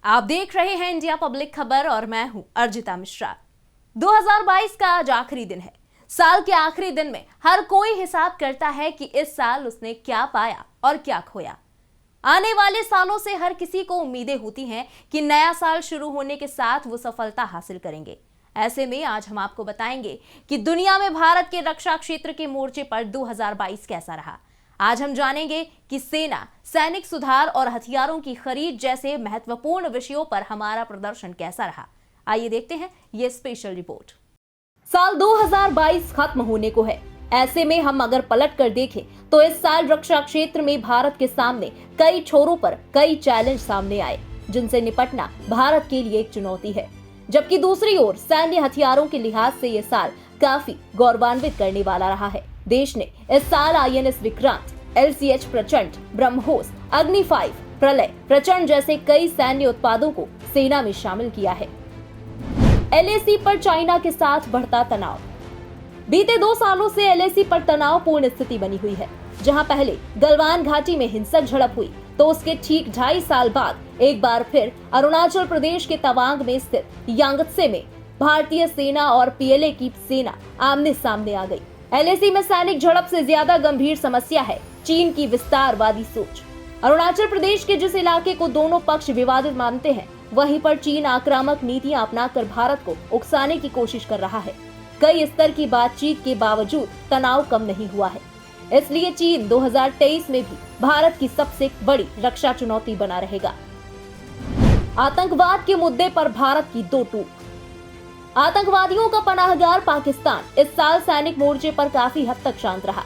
आप देख रहे हैं इंडिया पब्लिक खबर और मैं हूं अर्जिता मिश्रा। 2022 का आज आखिरी दिन है। साल के आखिरी दिन में हर कोई हिसाब करता है कि इस साल उसने क्या पाया और क्या खोया। आने वाले सालों से हर किसी को उम्मीदें होती हैं कि नया साल शुरू होने के साथ वो सफलता हासिल करेंगे। ऐसे में आज हम आपको बताएंगे कि दुनिया में भारत के रक्षा क्षेत्र के मोर्चे पर 2022 कैसा रहा। आज हम जानेंगे कि सेना, सैनिक सुधार और हथियारों की खरीद जैसे महत्वपूर्ण विषयों पर हमारा प्रदर्शन कैसा रहा। आइए देखते हैं ये स्पेशल रिपोर्ट। साल 2022 खत्म होने को है। ऐसे में हम अगर पलट कर देखें तो इस साल रक्षा क्षेत्र में भारत के सामने कई छोरों पर कई चैलेंज सामने आए, जिनसे निपटना भारत के लिए एक चुनौती है। जबकि दूसरी ओर सैन्य हथियारों के लिहाज से ये साल काफी गौरवान्वित करने वाला रहा है। देश ने इस साल INS विक्रांत, LCH प्रचंड, ब्रह्मोस, अग्नि 5, प्रलय, प्रचंड जैसे कई सैन्य उत्पादों को सेना में शामिल किया है। LAC पर चाइना के साथ बढ़ता तनाव। बीते 2 सालों से LAC पर तनावपूर्ण स्थिति बनी हुई है। जहां पहले गलवान घाटी में हिंसक झड़प हुई, तो उसके ठीक 2.5 साल बाद एक बार फिर अरुणाचल प्रदेश के तवांग में स्थित यांगत्से में भारतीय सेना और PLA की सेना आमने सामने आ गई। LAC में सैनिक झड़प से ज्यादा गंभीर समस्या है चीन की विस्तारवादी सोच। अरुणाचल प्रदेश के जिस इलाके को दोनों पक्ष विवादित मानते हैं, वहीं पर चीन आक्रामक नीतियां अपनाकर भारत को उकसाने की कोशिश कर रहा है। कई स्तर की बातचीत के बावजूद तनाव कम नहीं हुआ है। इसलिए चीन 2023 में भी भारत की सबसे बड़ी रक्षा चुनौती बना रहेगा। आतंकवाद के मुद्दे पर भारत की दो टूक। आतंकवादियों का पनाहगार पाकिस्तान इस साल सैनिक मोर्चे पर काफी हद तक शांत रहा।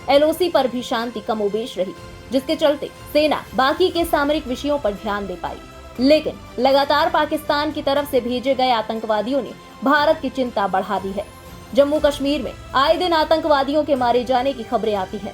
LOC पर भी शांति कमोबेश रही, जिसके चलते सेना बाकी के सामरिक विषयों पर ध्यान दे पाई। लेकिन लगातार पाकिस्तान की तरफ से भेजे गए आतंकवादियों ने भारत की चिंता बढ़ा दी है। जम्मू कश्मीर में आए दिन आतंकवादियों के मारे जाने की खबरें आती हैं।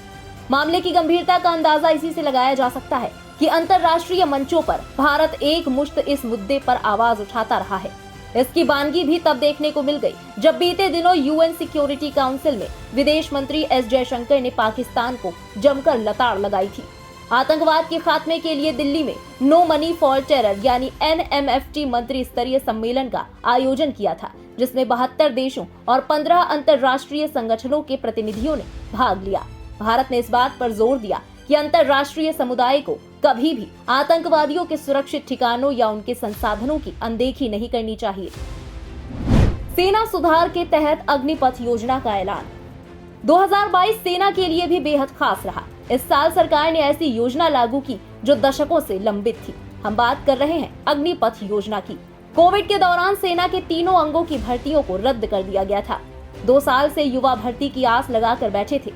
मामले की गंभीरता का अंदाजा इसी से लगाया जा सकता है कि अंतर्राष्ट्रीय मंचों पर भारत एक मुश्त इस मुद्दे पर आवाज उठाता रहा है। इसकी बानगी भी तब देखने को मिल गई जब बीते दिनों UN सिक्योरिटी काउंसिल में विदेश मंत्री S जयशंकर ने पाकिस्तान को जमकर लताड़ लगाई थी। आतंकवाद के खात्मे के लिए दिल्ली में नो मनी फॉर टेरर यानी NMFT मंत्री स्तरीय सम्मेलन का आयोजन किया था, जिसमें 72 देशों और 15 अंतर्राष्ट्रीय संगठनों के प्रतिनिधियों ने भाग लिया। भारत ने इस बात पर जोर दिया कि अंतर्राष्ट्रीय समुदाय को कभी भी आतंकवादियों के सुरक्षित ठिकानों या उनके संसाधनों की अनदेखी नहीं करनी चाहिए। सेना सुधार के तहत अग्निपथ योजना का ऐलान। 2022 सेना के लिए भी बेहद खास रहा। इस साल सरकार ने ऐसी योजना लागू की जो दशकों से लंबित थी। हम बात कर रहे हैं अग्निपथ योजना की। कोविड के दौरान सेना के तीनों अंगों की भर्तियों को रद्द कर दिया गया था। 2 साल से युवा भर्ती की आस लगाकर बैठे थे,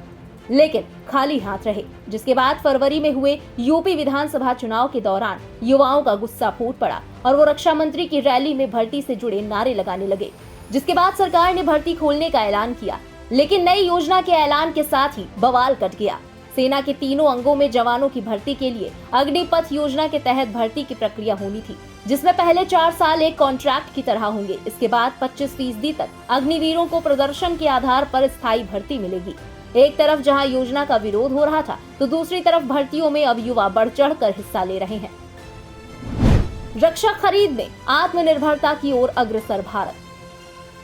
लेकिन खाली हाथ रहे। जिसके बाद फरवरी में हुए यूपी विधानसभा चुनाव के दौरान युवाओं का गुस्सा फूट पड़ा और वो रक्षा मंत्री की रैली में भर्ती से जुड़े नारे लगाने लगे। जिसके बाद सरकार ने भर्ती खोलने का ऐलान किया, लेकिन नई योजना के ऐलान के साथ ही बवाल कट गया। सेना के तीनों अंगों में जवानों की भर्ती के लिए अग्निपथ योजना के तहत भर्ती की प्रक्रिया होनी थी, जिसमें पहले 4 साल एक कॉन्ट्रैक्ट की तरह होंगे। इसके बाद 25% तक अग्निवीरों को प्रदर्शन के आधार पर स्थायी भर्ती मिलेगी। एक तरफ जहां योजना का विरोध हो रहा था, तो दूसरी तरफ भर्तियों में अब युवा बढ़ चढ़ कर हिस्सा ले रहे हैं। रक्षा खरीद में आत्मनिर्भरता की ओर अग्रसर भारत।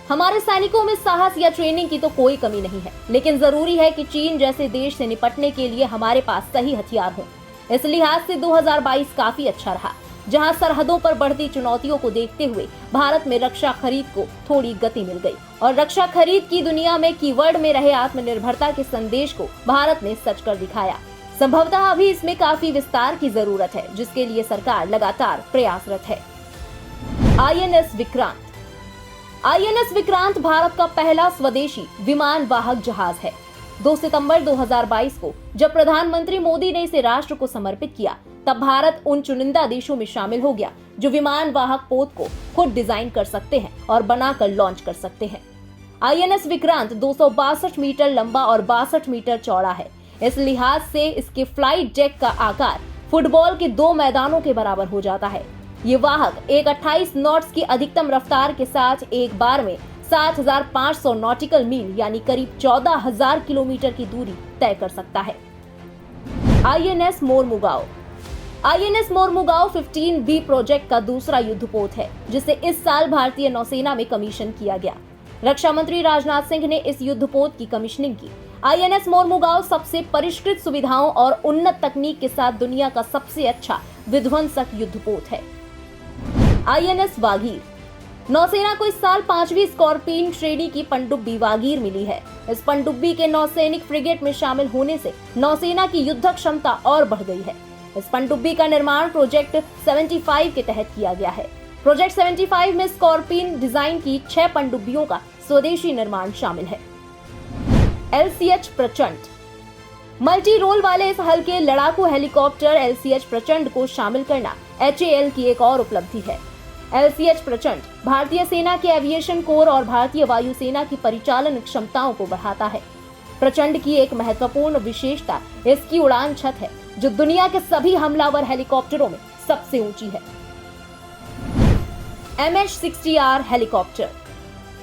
हमारे सैनिकों में साहस या ट्रेनिंग की तो कोई कमी नहीं है, लेकिन जरूरी है कि चीन जैसे देश से निपटने के लिए हमारे पास सही हथियार हों। इस लिहाज से 2022 काफी अच्छा रहा, जहां सरहदों पर बढ़ती चुनौतियों को देखते हुए भारत में रक्षा खरीद को थोड़ी गति मिल गई और रक्षा खरीद की दुनिया में कीवर्ड में रहे आत्मनिर्भरता के संदेश को भारत ने सच कर दिखाया। संभवतः अभी इसमें काफी विस्तार की जरूरत है, जिसके लिए सरकार लगातार प्रयासरत है। INS विक्रांत। INS विक्रांत भारत का पहला स्वदेशी विमान वाहक जहाज है। 2 सितंबर 2022 को जब प्रधानमंत्री मोदी ने इसे राष्ट्र को समर्पित किया, तब भारत उन चुनिंदा देशों में शामिल हो गया जो विमान वाहक पोत को खुद डिजाइन कर सकते हैं और बनाकर लॉन्च कर सकते हैं। INS विक्रांत 262 मीटर लंबा और 62 मीटर चौड़ा है। इस लिहाज से इसके फ्लाइट डेक का आकार फुटबॉल के 2 मैदानों के बराबर हो जाता है। ये वाहक एक 28 नॉट्स की अधिकतम रफ्तार के साथ एक बार में 7,500 नॉटिकल मील यानी करीब 14,000 किलोमीटर की दूरी तय कर सकता है। INS Mormugao. INS Mormugao 15B project का दूसरा युद्धपोत है, जिसे इस साल भारतीय नौसेना में कमीशन किया गया। रक्षा मंत्री राजनाथ सिंह ने इस युद्धपोत की कमीशनिंग की। INS मोरमुगांव सबसे परिष्कृत सुविधाओं और उन्नत तकनीक के साथ दुनिया का सबसे अच्छा विध्वंसक युद्धपोत है। INS वागीर। नौसेना को इस साल 5वीं स्कॉर्पियन श्रेणी की पनडुब्बी वागीर मिली है। इस पनडुब्बी के नौसैनिक फ्रिगेट में शामिल होने से नौसेना की युद्ध क्षमता और बढ़ गई है। इस पनडुब्बी का निर्माण प्रोजेक्ट 75 के तहत किया गया है। प्रोजेक्ट 75 में स्कॉर्पियन डिजाइन की 6 पनडुब्बियों का स्वदेशी निर्माण शामिल है। LCH प्रचंड। मल्टी रोल वाले इस हल्के लड़ाकू हेलीकॉप्टर LCH प्रचंड को शामिल करना HAL की एक और उपलब्धि है। LCH प्रचंड भारतीय सेना के एविएशन कोर और भारतीय वायुसेना की परिचालन क्षमताओं को बढ़ाता है। प्रचंड की एक महत्वपूर्ण विशेषता इसकी उड़ान छत है, जो दुनिया के सभी हमलावर हेलीकॉप्टरों में सबसे ऊंची है। MH-60R helicopter.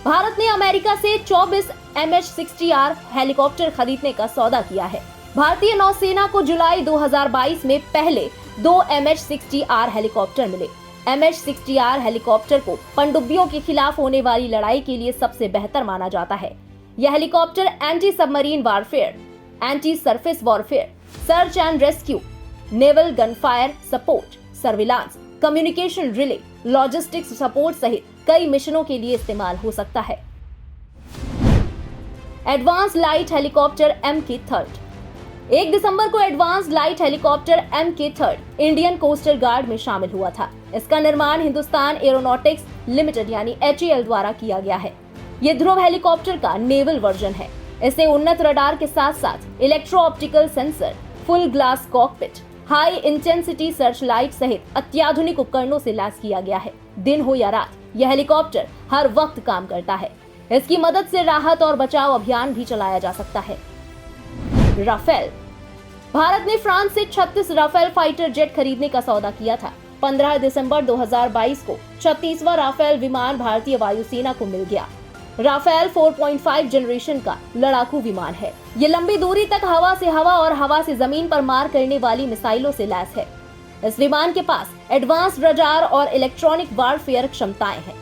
भारत ने अमेरिका से 24 MH-60R हेलीकॉप्टर खरीदने का सौदा किया है। भारतीय नौसेना को जुलाई 2022 में पहले 2 MH-60R हेलीकॉप्टर मिले। MH-60R हेलीकॉप्टर को पनडुब्बियों के खिलाफ होने वाली लड़ाई के लिए सबसे बेहतर माना जाता है। यह helicopter anti submarine warfare, anti surface warfare, search and rescue, naval gunfire support, surveillance, communication relay, logistics support सहित कई मिशनों के लिए इस्तेमाल हो सकता है। Advance light helicopter MK-3। 1 दिसंबर को advance light helicopter MK-3 Indian coastal guard में शामिल हुआ था। इसका निर्माण हिंदुस्तान एरोनॉटिक्स लिमिटेड यानी HAL द्वारा किया गया है। ये ध्रुव हेलीकॉप्टर का नेवल वर्जन है। इसे उन्नत रडार के साथ साथ electro optical sensor, full glass cockpit, high intensity search light सहित अत्याधुनिक उपकरणों से लैस किया गया है। दिन हो या रात, यह हेलीकॉप्टर हर वक्त काम करता है। इसकी मदद से राहत और बचाव अभियान भी चलाया जा सकता है। राफेल। भारत ने फ्रांस से 36 राफेल फाइटर जेट खरीदने का सौदा किया था। 15 दिसंबर 2022 को 36वां राफेल विमान भारतीय वायुसेना को मिल गया। राफेल 4.5 जनरेशन का लड़ाकू विमान है। ये लंबी दूरी तक हवा से हवा और हवा से जमीन पर मार करने वाली मिसाइलों से लैस है। इस विमान के पास एडवांस रडार और इलेक्ट्रॉनिक वारफेयर क्षमताएं हैं।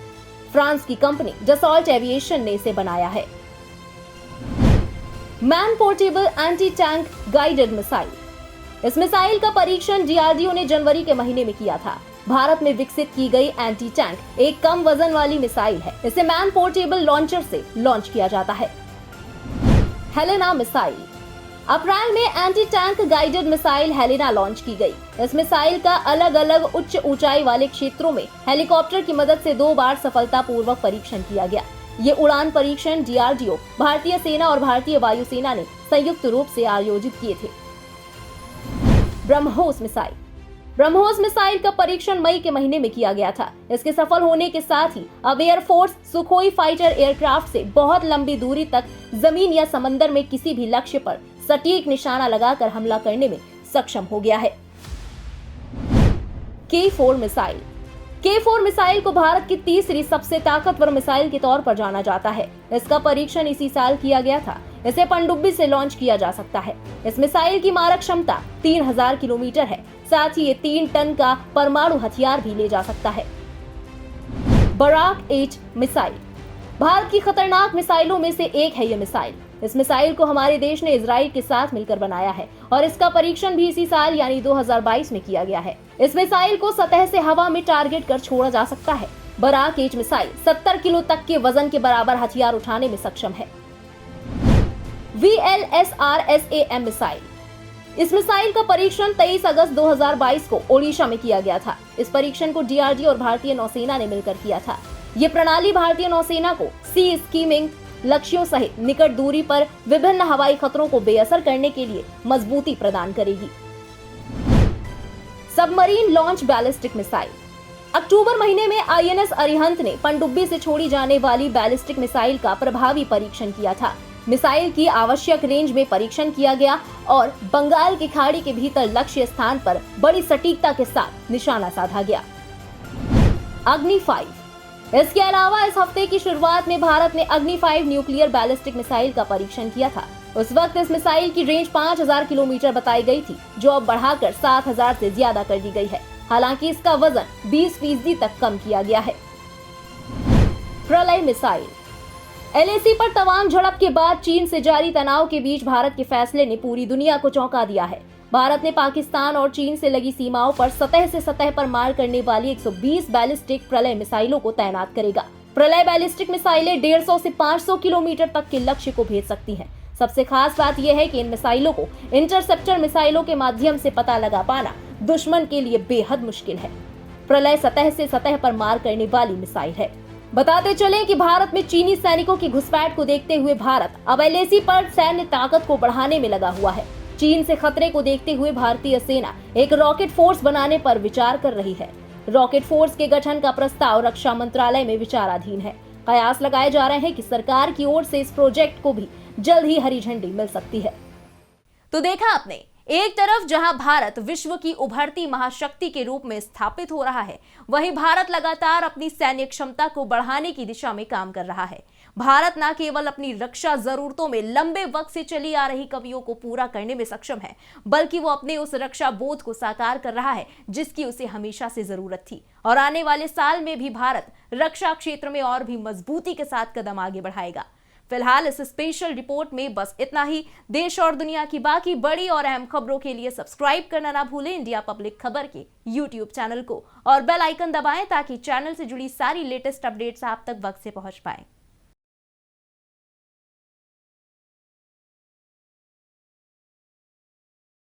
फ्रांस की कंपनी डसॉल्ट एविएशन ने इसे बनाया है। Man portable anti tank guided missile. इस मिसाइल का परीक्षण DRDO ने जनवरी के महीने में किया था। भारत में विकसित की गई एंटी टैंक एक कम वजन वाली मिसाइल है। इसे मैन पोर्टेबल लॉन्चर से लॉन्च किया जाता है। Helena missile. अप्रैल में anti tank guided missile Helena launch की गई। इस मिसाइल का अलग अलग उच्च ऊंचाई वाले क्षेत्रों में हेलीकॉप्टर की मदद से 2 बार सफलतापूर्वक परीक्षण किया गया। ये उड़ान परीक्षण DRDO, भारतीय सेना और भारतीय वायुसेना ने संयुक्त रूप से आयोजित किए थे। ब्रह्मोस मिसाइल। ब्रह्मोस मिसाइल का परीक्षण मई के महीने में किया गया था। इसके सफल होने के साथ ही अब एयरफोर्स सुखोई फाइटर एयरक्राफ्ट से बहुत लंबी दूरी तक जमीन या समंदर में किसी भी लक्ष्य पर सटीक निशाना लगाकर हमला करने में सक्षम हो गया है। K4 missile. K4 मिसाइल को भारत की तीसरी सबसे ताकतवर मिसाइल के तौर पर जाना जाता है। इसका परीक्षण इसी साल किया गया था। इसे पनडुब्बी से लॉन्च किया जा सकता है। इस मिसाइल की मारक क्षमता 3000 किलोमीटर है। साथ ही ये 3 टन का परमाणु हथियार भी ले जा सकता है। Barack 8 missile. भारत की खतरनाक मिसाइलों में से एक है ये मिसाइल। इस मिसाइल को हमारे देश ने इजराइल के साथ मिलकर बनाया है और इसका परीक्षण भी इसी साल यानी 2022 में किया गया है। इस मिसाइल को सतह से हवा में टारगेट कर छोड़ा जा सकता है। बराक 8 मिसाइल 70 किलो तक के वजन के बराबर हथियार उठाने में सक्षम है। VLSRSAM missile. इस मिसाइल का परीक्षण 23 अगस्त 2022 को ओडिशा में किया गया था। इस परीक्षण को DRDO और भारतीय नौसेना ने मिलकर किया था। ये प्रणाली भारतीय नौसेना को सी स्कीमिंग लक्ष्यों सहित निकट दूरी पर विभिन्न हवाई खतरों को बेअसर करने के लिए मजबूती प्रदान करेगी। Submarine launch ballistic missile. अक्टूबर महीने में INS अरिहंत ने पनडुब्बी से छोड़ी जाने वाली बैलिस्टिक मिसाइल का प्रभावी परीक्षण किया था। मिसाइल की आवश्यक रेंज में परीक्षण किया गया और बंगाल की खाड़ी के भीतर लक्ष्य स्थान पर बड़ी सटीकता के साथ निशाना साधा गया। अग्नि 5। इसके अलावा इस हफ्ते की शुरुआत में भारत ने अग्नि 5 न्यूक्लियर बैलिस्टिक मिसाइल का परीक्षण किया था। उस वक्त इस मिसाइल की रेंज 5000 किलोमीटर बताई गई थी, जो अब बढ़ाकर 7000 से ज्यादा कर दी गई है। हालांकि इसका वजन 20% तक कम किया गया है। प्रलय मिसाइल। एलएसी पर तवांग झड़प के बाद चीन से जारी तनाव के बीच भारत के फैसले ने पूरी दुनिया को चौंका दिया है। भारत ने पाकिस्तान और चीन से लगी सीमाओं पर सतह से सतह पर मार करने वाली 120 बैलिस्टिक प्रलय मिसाइलों को तैनात करेगा। प्रलय बैलिस्टिक मिसाइलें 150 से 500 किलोमीटर तक के लक्ष्य को भेज सकती हैं। सबसे खास बात यह है कि इन मिसाइलों को इंटरसेप्टर मिसाइलों के माध्यम से पता लगा पाना दुश्मन के लिए बेहद मुश्किल है। प्रलय सतह से सतह पर मार करने वाली मिसाइल है। बताते चलें कि भारत में चीनी सैनिकों की घुसपैठ को देखते हुए भारत अब एलएसी पर सैन्य ताकत को बढ़ाने में लगा हुआ है। चीन से खतरे को देखते हुए भारतीय सेना एक रॉकेट फोर्स बनाने पर विचार कर रही है। रॉकेट फोर्स के गठन का प्रस्ताव रक्षा मंत्रालय में विचाराधीन है। कयास लगाए जा रहे हैं कि सरकार की ओर से इस प्रोजेक्ट को भी जल्द ही हरी झंडी मिल सकती है। तो देखा आपने, एक तरफ जहां भारत विश्व की उभरती महाशक्ति के रूप में स्थापित हो रहा है, वहीं भारत लगातार अपनी सैन्य क्षमता को बढ़ाने की दिशा में काम कर रहा है। भारत न केवल अपनी रक्षा जरूरतों में लंबे वक्त से चली आ रही कमियों को पूरा करने में सक्षम है, बल्कि वो अपने उस रक्षा बोध को साकार कर रहा है जिसकी उसे हमेशा से जरूरत थी। और आने वाले साल में भी भारत रक्षा क्षेत्र में और भी मजबूती के साथ कदम आगे बढ़ाएगा। फिलहाल इस स्पेशल रिपोर्ट में बस इतना ही। देश और दुनिया की बाकी बड़ी और अहम खबरों के लिए सब्सक्राइब करना ना भूलें इंडिया पब्लिक खबर के YouTube चैनल को, और बेल आइकन दबाएं ताकि चैनल से जुड़ी सारी लेटेस्ट अपडेट्स आप तक वक्त से पहुंच पाएं।